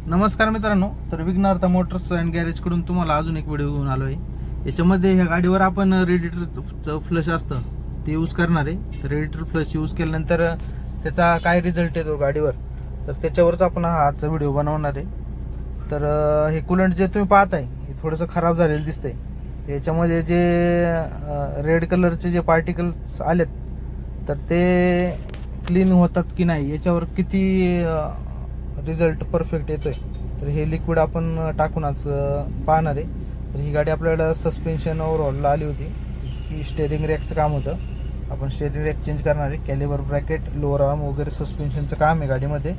नमस्कार मित्रांनो, तर विघ्नार्थ मोटर्स अँड गॅरेजकडून तुम्हाला अजून एक व्हिडिओ घेऊन आलो आहे. याच्यामध्ये ह्या गाडीवर आपण रेडिएटरचं फ्लश असतं ते यूज करणार आहे. तर रेडिएटर फ्लश यूज केल्यानंतर त्याचा काय रिझल्ट येतो गाडीवर, तर त्याच्यावरच आपण हा आजचा व्हिडिओ बनवणार आहे. तर हे कूलंट जे तुम्ही पाहताय हे थोडंसं खराब झालेलं दिसतंय. तर याच्यामध्ये जे रेड कलरचे जे पार्टिकल्स आलेत तर ते क्लीन होतात की नाही याच्यावर किती रिझल्ट परफेक्ट येतोय. तर हे लिक्विड आपण टाकून आज पाहणार आहे. तर ही गाडी आपल्याला सस्पेन्शन ओव्हरऑलला आली होती, की स्टेअरिंग रॅकचं काम होतं. आपण स्टेअरिंग रॅक चेंज करणार आहे, कॅलिबर ब्रॅकेट, लोअर आर्म वगैरे सस्पेन्शनचं काम आहे गाडीमध्ये.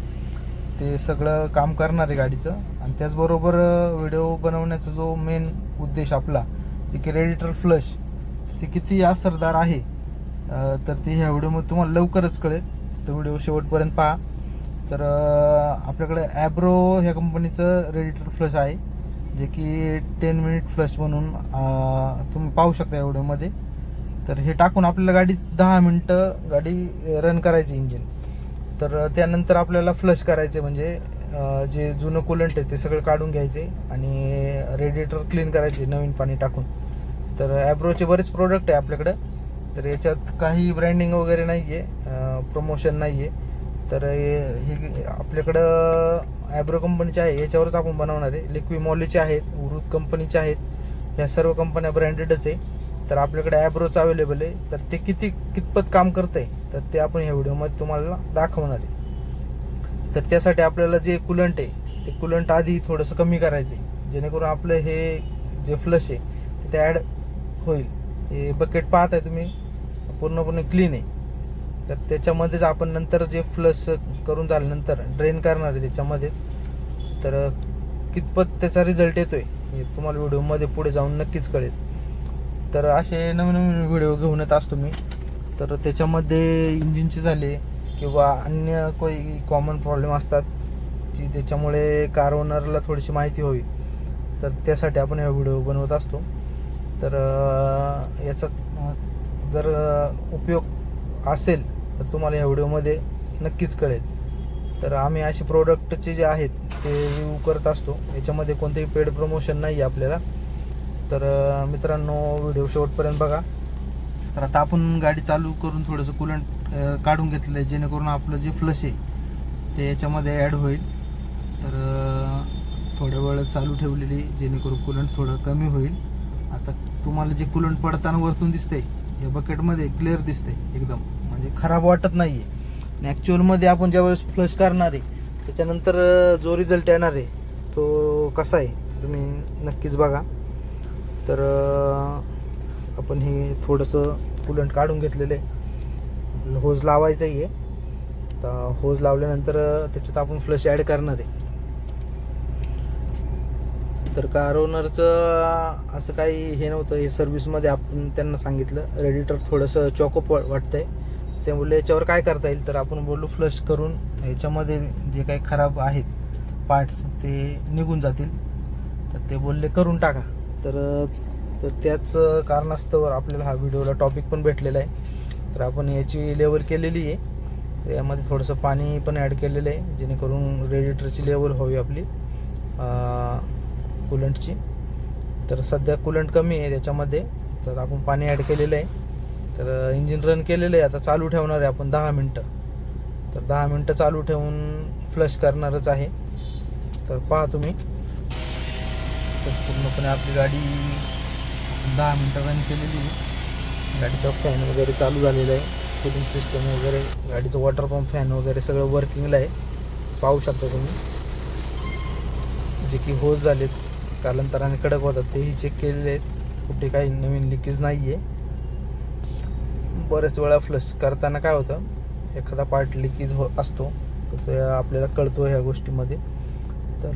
ते सगळं काम करणार आहे गाडीचं. आणि त्याचबरोबर व्हिडिओ बनवण्याचा जो मेन उद्देश आपला, जे की रेडिएटर फ्लश ते किती असरदार आहे, तर ते ह्या व्हिडिओमध्ये तुम्हाला लवकरच कळेल. तर व्हिडिओ शेवटपर्यंत पहा. तर आपल्याकडे ॲब्रो ह्या कंपनीचं रेडिएटर फ्लश आहे, जे की 10 मिनिट फ्लश म्हणून तुम्ही पाहू शकता या व्हिडिओमध्ये. तर हे टाकून आपल्याला गाडी 10 मिनटं गाडी रन करायची इंजिन. तर त्यानंतर आपल्याला फ्लश करायचे, म्हणजे जे जुनं कूलंट आहे ते सगळं काढून घ्यायचे आणि रेडिएटर क्लीन करायचे नवीन पाणी टाकून. तर ॲब्रोचे बरेच प्रोडक्ट आहे आपल्याकडं. तर याच्यात काही ब्रँडिंग वगैरे नाही आहे, प्रमोशन नाही आहे. तर हे आपल्याकडं ॲब्रो कंपनीचे आहे, याच्यावरच आपण बनवणार आहे. लिक्विमॉलीचे आहेत, उरुत कंपनीचे आहेत, ह्या सर्व कंपन्या ब्रँडेडच आहे. तर आपल्याकडे ॲब्रोचं अवेलेबल आहे. तर ते कितपत काम करतं आहे तर ते आपण ह्या व्हिडिओमध्ये तुम्हाला दाखवणार आहे. तर त्यासाठी आपल्याला जे कूलंट आहे ते कूलंट आधी थोडंसं कमी करायचं आहे, जेणेकरून आपलं हे जे फ्लश आहे ते ॲड होईल. हे बकेट पाहताय तुम्ही, पूर्णपणे क्लीन आहे. तर त्याच्यामध्येच आपण नंतर जे फ्लश करून झाल्यानंतर ड्रेन करणार आहे त्याच्यामध्येच. तर कितपत त्याचा रिझल्ट येतोय हे तुम्हाला व्हिडिओमध्ये पुढे जाऊन नक्कीच कळेल. तर असे नवीन नवीन व्हिडिओ घेऊन येत असतो मी. तर त्याच्यामध्ये इंजिनचे झाले किंवा अन्य काही कॉमन प्रॉब्लेम असतात जी त्याच्यामुळे कार ओनरला थोडीशी माहिती होईल, तर त्यासाठी आपण हा व्हिडिओ बनवत असतो. तर याचा जर उपयोग असेल तर तुम्हाला या व्हिडिओमध्ये नक्कीच कळेल. तर आम्ही असे प्रोडक्टचे जे आहेत ते रिव्ह्यू करत असतो, याच्यामध्ये कोणतेही पेड प्रमोशन नाही आहे आपल्याला. तर मित्रांनो, व्हिडिओ शेवटपर्यंत बघा. तर आता आपण गाडी चालू करून थोडंसं कूलंट काढून घेतलं आहे, जेणेकरून आपलं जे फ्लश आहे ते याच्यामध्ये ॲड होईल. तर थोड्या वेळ चालू ठेवलेली, जेणेकरून कूलंट थोडं कमी होईल. आता तुम्हाला जे कूलंट पडताना वरतून दिसतंय या बकेटमध्ये क्लिअर दिसतंय एकदम, म्हणजे खराब वाटत नाही आहे. आणि ॲक्च्युअलमध्ये आपण ज्यावेळेस फ्लश करणार आहे त्याच्यानंतर जो रिझल्ट येणार आहे तो कसा आहे तुम्ही नक्कीच बघा. तर आपण हे थोडंसं कूलंट काढून घेतलेलं आहे, होज लावायचंही आहे. तर होज लावल्यानंतर त्याच्यात आपण फ्लश ॲड करणार आहे. तर कार ओनरचं असं काही हे नव्हतं, हे सर्व्हिसमध्ये आपण त्यांना सांगितलं रेडिएटर थोडंसं चॉकअप वाटतंय, त्यामुळे याच्यावर काय करता येईल. तर आपण बोललो फ्लश करून याच्यामध्ये जे काही खराब आहेत पार्ट्स ते निघून जातील. तर ते बोलले करून टाका. तर त्याच कारणास्तव आपल्याला हा व्हिडिओला टॉपिक पण भेटलेला आहे. तर आपण याची लेवल केलेली आहे. तर यामध्ये थोडंसं पाणी पण ॲड केलेलं आहे, जेणेकरून रेडिएटरची लेवल हवी आपली कूलंटची. तर सध्या कूलंट कमी आहे त्याच्यामध्ये, तर आपण पाणी ॲड केलेलं आहे. तर इंजिन रन केलेलं आहे. आता चालू ठेवणार आहे आपण 10 मिनटं. तर 10 मिनटं चालू ठेवून फ्लश करणारच आहे. तर पहा तुम्ही. तर पूर्णपणे आपली गाडी 10 मिनटं रन केलेली आहे. गाडीचा फॅन वगैरे चालू झालेला आहे, कूलिंग सिस्टम वगैरे, गाडीचं वॉटर पंप फॅन वगैरे सगळं वर्किंगला आहे, पाहू शकता तुम्ही. जे की होज झालेत कालांतराने कडक होतात तेही चेक केलेले आहेत, कुठे काही नवीन लिकेज नाही आहे. बरेच वेळा फ्लश करताना काय होतं, एखादा पार्ट लिकेज असतो, तर ते आपल्याला कळतो ह्या गोष्टीमध्ये. तर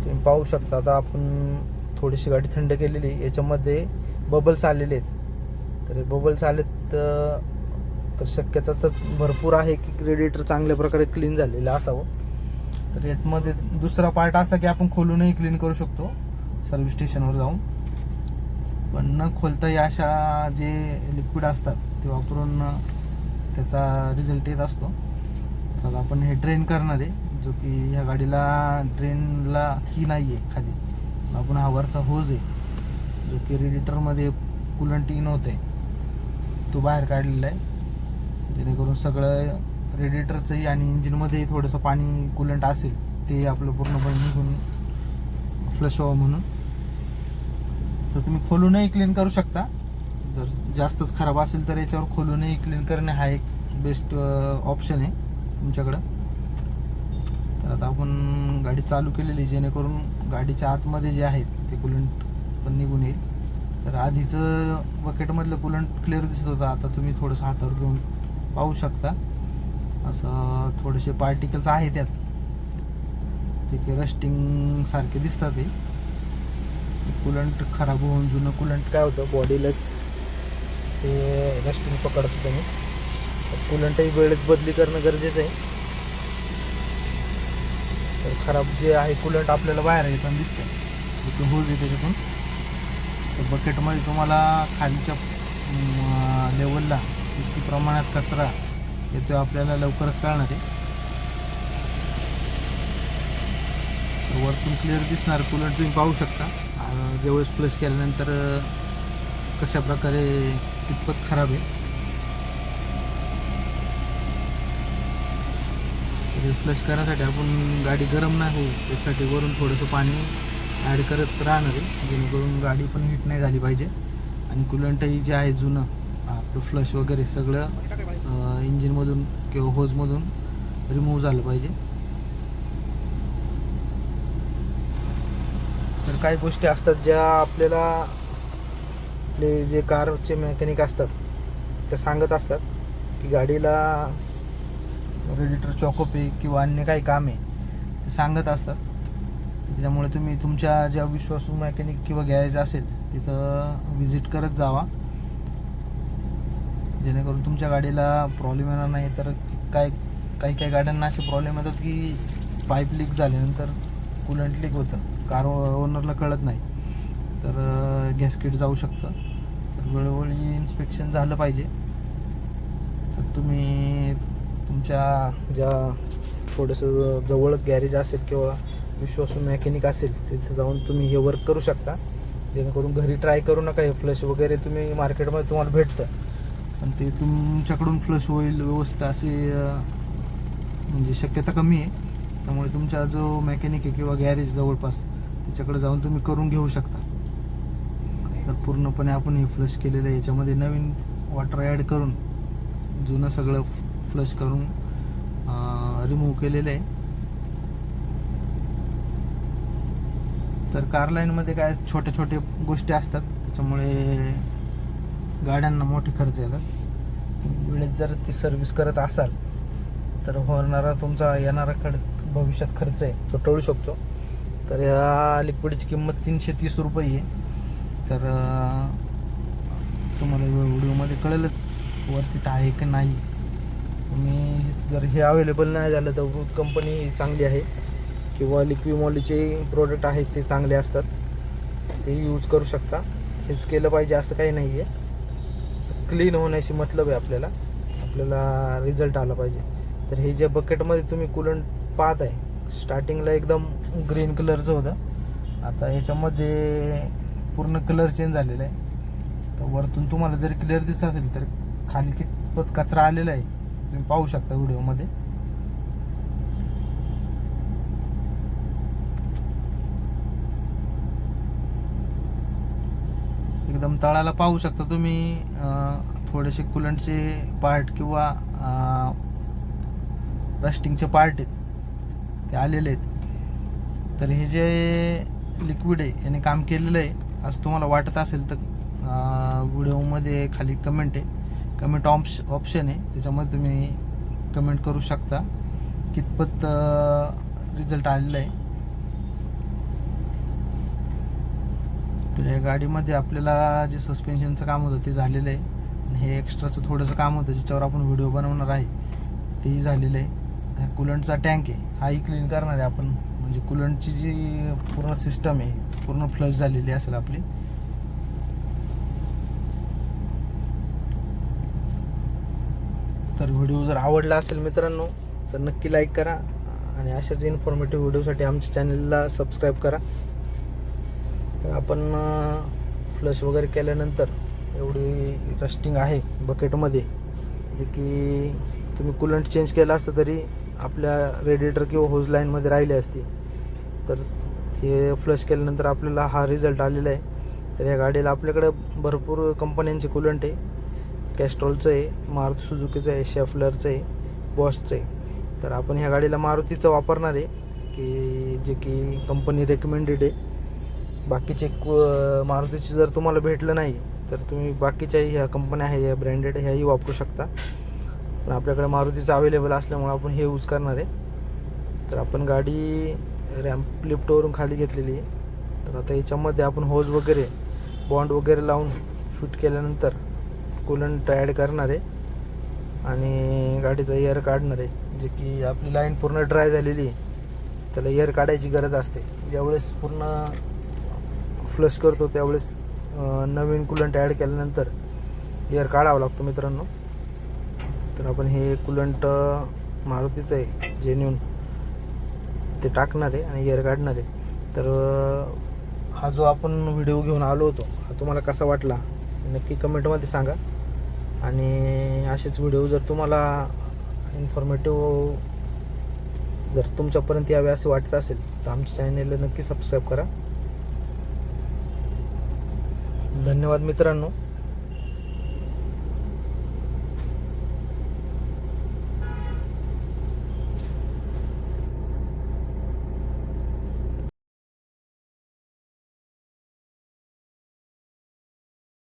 तुम्ही पाहू शकता. आता आपण थोडीशी गाडी थंड केलेली, याच्यामध्ये बबल्स आलेले आहेत. तर हे बबल्स आलेत तर शक्यता तर भरपूर आहे की रेडिएटर चांगल्या प्रकारे क्लीन झालेलं असावं. तर यामध्ये दुसरा पार्ट असा की आपण खोलूनही क्लीन करू शकतो सर्व्हिस स्टेशनवर जाऊन, पण न खोलताही अशा जे लिक्विड असतात ते वापरून त्याचा रिझल्ट येत असतो. तर आपण हे ड्रेन करणार आहे, जो की ह्या गाडीला ड्रेनला की नाही आहे खाली. आपण हा वरचा होज आहे जो की रेडिएटरमध्ये कूलंट इन होते तो बाहेर काढलेला आहे, जेणेकरून सगळं रेडिएटरचंही आणि इंजिनमध्येही थोडंसं पाणी कूलंट असेल ते आपलं पूर्णपणे निघून फ्लश व्हावं म्हणून. तर तुम्ही खोलूनही क्लीन करू शकता. जर जास्तच खराब असेल तर याच्यावर खोलूनही क्लीन करणे हा एक बेस्ट ऑप्शन आहे तुमच्याकडं. तर आता आपण गाडी चालू केलेली, जेणेकरून गाडीच्या आतमध्ये जे आहेत ते कूलंट पण निघून येईल. तर आधीचं बकेटमधलं कूलंट क्लिअर दिसत होतं, आता तुम्ही थोडंसं हातावर घेऊन पाहू शकता. असं थोडेसे पार्टिकल्स आहे त्यात, जे की रस्टिंग सारखे दिसतात. ते कूलंट खराब होऊन जुनं कूलंट काय होतं बॉडीला ते रस्टिंग पकडतं तुम्ही. कूलंटही वेळेत बदली करणं गरजेचं आहे. तर खराब जे आहे कूलंट आपल्याला बाहेर येताना दिसतं, तिथे होज आहे त्याच्यातून. तर बकेटमध्ये तुम्हाला खालच्या लेवलला किती प्रमाणात कचरा येतो आपल्याला लवकरच कळणार आहे. तर वरतून क्लिअर दिसणार कूलंट तुम्ही पाहू शकता. ज्यावेळेस फ्लश केल्यानंतर कशा प्रकारे कितपत खराब आहे. तर फ्लश करण्यासाठी आपण गाडी गरम नाही होऊ त्यासाठी वरून थोडंसं पाणी ॲड करत राहणार आहे, जेणेकरून गाडी पण हीट नाही झाली पाहिजे. आणि कूलंटही जे आहे जुनं आपलं फ्लश वगैरे सगळं इंजिनमधून किंवा होजमधून रिमूव्ह झालं पाहिजे. तर काही गोष्टी असतात ज्या आपल्याला आपले जे कारचे मेकॅनिक असतात ते सांगत असतात की गाडीला रेडिएटर चॉकअप आहे किंवा अन्य काही काम आहे ते सांगत असतात. त्याच्यामुळे तुम्ही तुमच्या ज्या विश्वासू मेकॅनिक किंवा गॅरेज असेल तिथं विजिट करत जावा, जेणेकरून तुमच्या गाडीला प्रॉब्लेम येणार नाही. तर काही गाड्यांना असे प्रॉब्लेम येतात की पाईप लीक झाल्यानंतर कूलंट लीक होतं, कार ओनरला कळत नाही, तर गॅसकीट जाऊ शकतं. तर वेळोवेळी इन्स्पेक्शन झालं पाहिजे. तर तुम्ही तुमच्या ज्या थोडंसं जवळ गॅरेज असेल किंवा विश्वासू मेकॅनिक असेल तिथे जाऊन तुम्ही हे वर्क करू शकता, जेणेकरून घरी ट्राय करू नका. हे फ्लश वगैरे तुम्ही मार्केटमध्ये तुम्हाला भेटतं, पण ते तुमच्याकडून फ्लश होईल व्यवस्थित असे म्हणजे शक्यता कमी आहे. त्यामुळे तुमचा जो मेकॅनिक आहे किंवा गॅरेज जवळपास त्याच्याकडे जाऊन तुम्ही करून घेऊ शकता. तर पूर्णपणे आपण हे फ्लश केलेलं आहे, याच्यामध्ये नवीन वॉटर ॲड करून जुनं सगळं फ्लश करून रिमूव्ह केलेलं आहे. तर कार लाईनमध्ये काय छोट्या छोट्या गोष्टी असतात, त्याच्यामुळे गाड्यांना मोठे खर्च येतात. वेळेत जर ती सर्व्हिस करत असाल तर होणारा तुमचा येणारा भविष्यात खर्च आहे तो टळू शकतो. तर ह्या लिक्विडची किंमत 330 रुपये आहे. तर तुम्हाला व्हिडिओमध्ये कळेलच वरती आहे की नाही. तुम्ही जर हे अवेलेबल नाही झालं तर कंपनी चांगली आहे किंवा लिक्विमॉलीचे प्रोडक्ट आहेत ते चांगले असतात, ते यूज करू शकता. हेच केलं पाहिजे असं काही नाही आहे. क्लीन होण्याशी मतलब आहे आपल्याला रिझल्ट आला पाहिजे. तर हे जे बकेटमध्ये तुम्ही कूलंट पाहत आहे स्टार्टिंगला एकदम ग्रीन कलरचं होतं, आता याच्यामध्ये पूर्ण कलर चेंज झालेला आहे. तर वरतून तुम्हाला जर क्लिअर दिसत असेल तर खाली कितपत कचरा आलेला आहे तुम्ही पाहू शकता व्हिडिओमध्ये. एकदम तळाला पाहू शकता तुम्ही थोडेसे कूलंटचे पार्ट किंवा रस्टिंगचे पार्ट आहेत ते आलेले आहेत. तर हे जे लिक्विड आहे याने काम केलेलं आहे असं तुम्हाला वाटत असेल तर व्हिडिओमध्ये खाली कमेंट ऑप्शन आहे, त्याच्यामध्ये तुम्ही कमेंट करू शकता कितपत रिझल्ट आलेला आहे. तर या गाडीमध्ये आपल्याला जे सस्पेन्शनचं काम होतं ते झालेलं आहे, आणि हे एक्स्ट्राचं थोडंसं काम होतं ज्याच्यावर आपण व्हिडिओ बनवणार आहे तेही झालेलं आहे. कूलंटचा टँक आहे हाही क्लीन करणार आहे आपण, म्हणजे कूलंटची जी पूर्ण सिस्टम आहे पूर्ण फ्लश झालेली असेल आपली. तर व्हिडिओ जर आवडला असेल मित्रांनो तर नक्की लाईक करा आणि अशाच इन्फॉर्मेटिव्ह व्हिडिओसाठी आमच्या चॅनलला सबस्क्राईब करा. तर आपण फ्लश वगैरे केल्यानंतर एवढी रस्टिंग आहे बकेटमध्ये, जे की तुम्ही कूलंट चेंज केलं असतं तरी आपल्या रेडिएटर किंवा होज लाईनमध्ये राहिली असती. तर हे फ्लश केल्यानंतर आपल्याला हा रिझल्ट आलेला आहे. तर या गाडीला आपल्याकडे भरपूर कंपन्यांचे कूलंट आहे. कॅस्ट्रॉलचं आहे, मारुती सुझुकीचं आहे, शेफलरचं आहे, बॉशचं आहे. तर आपण ह्या गाडीला मारुतीचं वापरणार आहे, की जे की कंपनी रेकमेंडेड आहे. बाकीचे मारुतीची जर तुम्हाला भेटलं नाही तर तुम्ही बाकीच्याही ह्या कंपन्या आहे, या ब्रँडेड ह्याही वापरू शकता. पण आपल्याकडे मारुतीचं अवेलेबल असल्यामुळे आपण हे यूज करणार आहे. तर आपण गाडी रॅम्प लिफ्टवरून खाली घेतलेली आहे. तर आता याच्यामध्ये आपण होज वगैरे बॉन्ड वगैरे लावून फिट केल्यानंतर कूलंट ॲड करणार आहे आणि गाडीचा एअर काढणार आहे. जे की आपली लाईन पूर्ण ड्राय झालेली आहे, त्याला एअर काढायची गरज असते. ज्यावेळेस पूर्ण फ्लश करतो त्यावेळेस नवीन कूलंट ॲड केल्यानंतर एअर काढावा लागतो मित्रांनो. तर आपण हे कूलंट मारुतीचं आहे जेन्युन ते टाकणार आहे आणि एअर काढणार आहे. तर हा जो आपण व्हिडिओ घेऊन आलो होतो हा तुम्हाला कसा वाटला नक्की कमेंटमध्ये सांगा. आणि असेच व्हिडिओ जर तुम्हाला इन्फॉर्मेटिव्ह जर तुमच्यापर्यंत यावे असे वाटत असेल तर आमच्या चॅनलला नक्की सबस्क्राईब करा. धन्यवाद मित्रांनो.